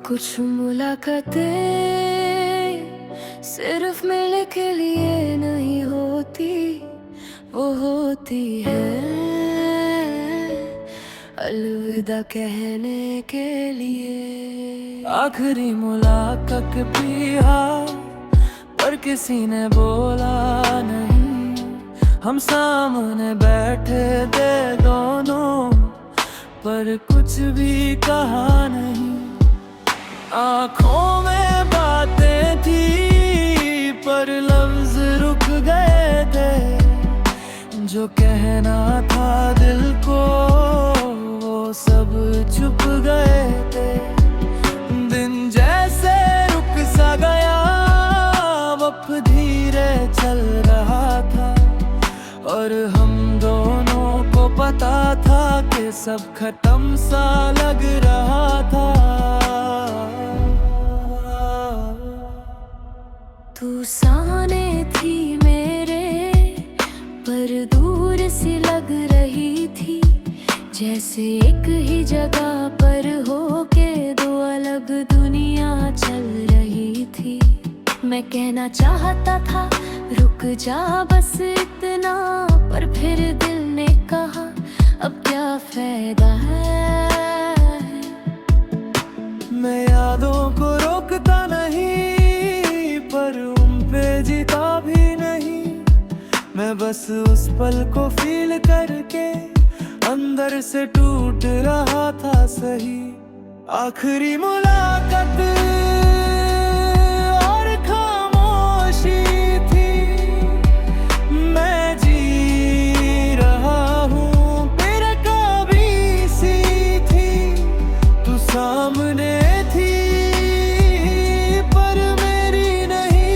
कुछ मुलाकातें सिर्फ मिलने के लिए नहीं होती, वो होती है अलविदा कहने के लिए। आखिरी मुलाकात भी पर किसी ने बोला नहीं, हम सामने बैठे थे दोनों पर कुछ भी कहा नहीं। आँखों में बातें थी पर लफ्ज रुक गए थे, जो कहना था दिल को वो सब छुप गए थे। दिन जैसे रुक सा गया, वक्त धीरे चल रहा था और हम दोनों को पता था कि सब खत्म सा लग रहा था। तू सामने थी मेरे पर दूर सी लग रही थी, जैसे एक ही जगह पर हो के दो अलग दुनिया चल रही थी। मैं कहना चाहता था रुक जा बस इतना, पर फिर दिल ने कहा अब क्या फायदा है। मैं यादों को रोकता नहीं पर उन पे जीता भी नहीं, मैं बस उस पल को फील करके अंदर से टूट रहा था सही। आखिरी मुलाकात और खामोशी थी, मैं जी रहा हूँ तेरे कभी सी थी। तू सामने थी पर मेरी नहीं,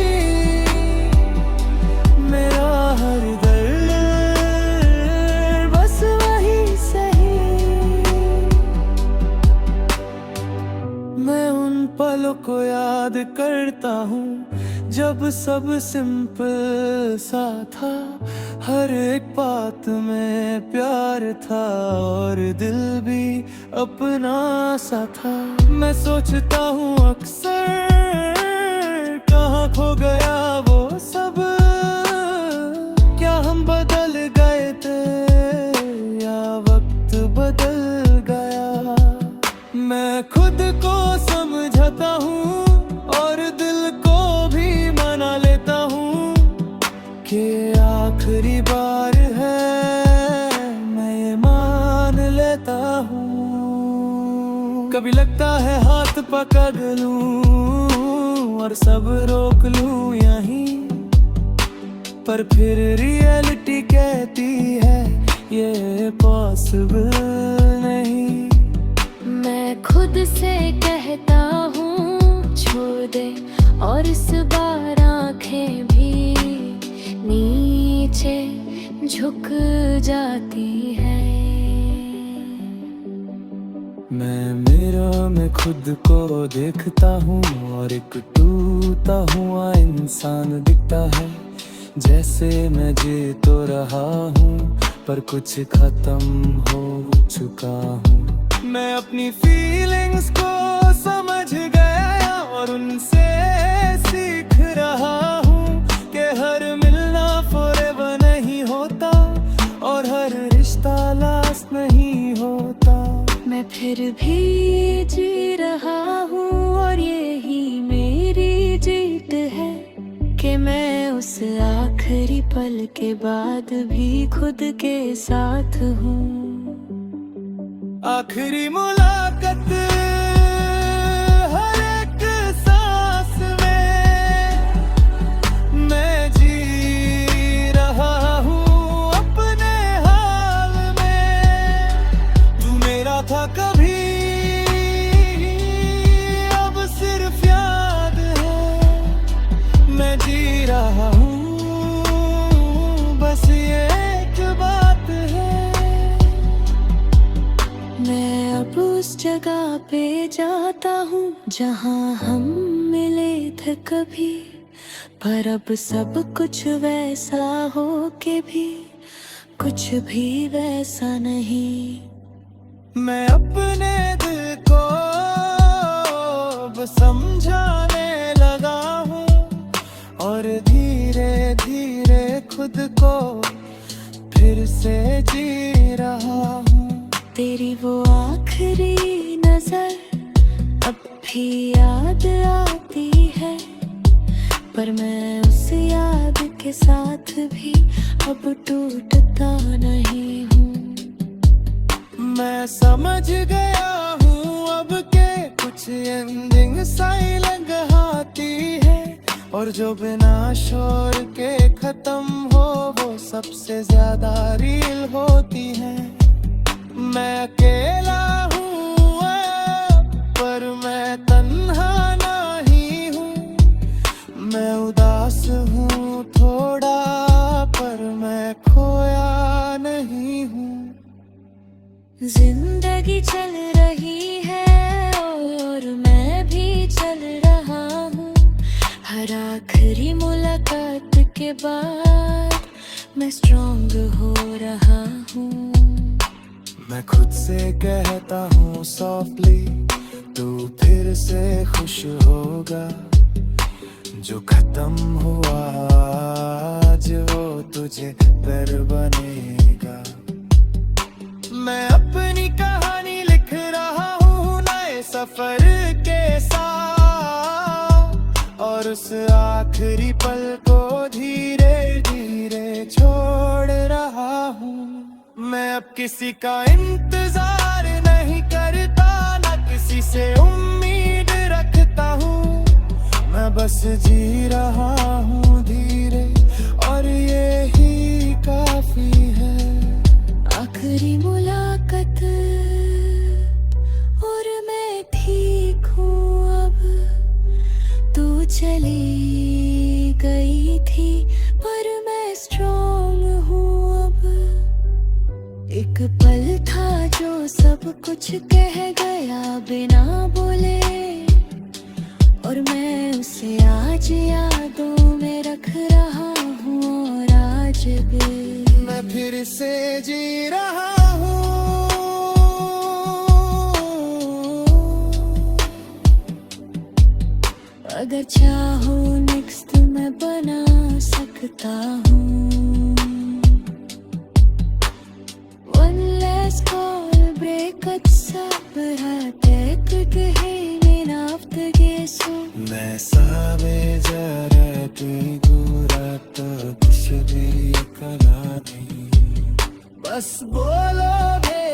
मेरा हर दर्द बस वही सही। मैं उन पलों को याद करता हूँ जब सब सिंपल सा था, हर एक बात में प्यार था और दिल भी अपना सा था। मैं सोचता हूँ अक्सर कहाँ खो गया वो सब, क्या हम बदल गए थे या वक्त बदल गया। मैं खुद को समझाता हूँ और दिल को भी मना लेता हूँ कि आखिरी बार है, मैं ये मान लेता हूँ। कभी लगता है हाथ पकड़ लूँ और सब रोक लूँ यहीं, पर फिर रियलिटी कहती है ये पॉसिबल नहीं। मैं खुद से कहता हूँ छोड़ दे और इस बार आँखें भी नीचे झुक जाती है। मैं मिरर में खुद को देखता हूँ और एक टूटा हुआ इंसान दिखता है, जैसे मैं जी तो रहा हूँ पर कुछ खत्म हो चुका हूँ। मैं अपनी फीलिंग्स को समझ गया और उनसे सीख रहा हूँ कि हर मिलना फॉरएवर नहीं होता और हर रिश्ता लास्ट नहीं होता। मैं फिर भी जी रहा हूँ और यही मेरी जीत है कि मैं उस आखिरी पल के बाद भी खुद के साथ हूँ। आखिरी मुलाकात हर एक सांस में, मैं जी रहा हूँ अपने हाल में। तू मेरा था कभी अब सिर्फ याद है, मैं जी रहा हूँ बस ये एक बात है। मैं अब उस जगह पे जाता हूँ जहाँ हम मिले थे कभी, पर अब सब कुछ वैसा हो के भी कुछ भी वैसा नहीं। मैं अपने दिल को को फिर से जी रहा हूँ। तेरी वो आखिरी नजर अब भी याद आती है, पर मैं उस याद के साथ भी अब टूटता नहीं हूँ। मैं समझ गया हूँ अब के कुछ एंडिंग साइलेंट आती है, और जो बिना शोर के खत्म हो वो सबसे ज्यादा रील होती है। मैं अकेला हूँ पर मैं तन्हा नहीं हूँ। मैं उदास हूँ थोड़ा पर मैं खोया नहीं हूँ। जिंदगी चल रही है और मैं भी चल रहा हूँ। हर आखिरी मुलाकात के बाद मैं स्ट्रॉन्ग हो रहा हूँ। मैं खुद से कहता हूँ सॉफ्टली, तू फिर से खुश होगा। जो खत्म हुआ आज वो तुझे पर बनेगा। मैं अपनी कहानी लिख रहा हूँ नए सफर के साथ, और उस आखिरी पल को धीरे धीरे छोड़ रहा हूँ। मैं अब किसी का इंतजार नहीं करता, ना किसी से उम्मीद रखता हूँ। मैं बस जी रहा हूँ धीरे, और ये ही काफी है। आखिरी मुलाकात और मैं ठीक हूँ अब। तू चली गई थी पर मैं स्ट्रॉन्ग हूँ अब। एक पल था जो सब कुछ कह गया बिना बोले, और मैं उसे आज यादों में रख रहा हूँ। और आज भी मैं फिर से जी रहा हूँ। अगर चाहो नेक्स्ट मैं बना सकता हूँ। One last call, breakup sabrattek gehin aftergesu. मैं सावे जरा गूरा तो कुछ भी कला नहीं। बस बोलो बे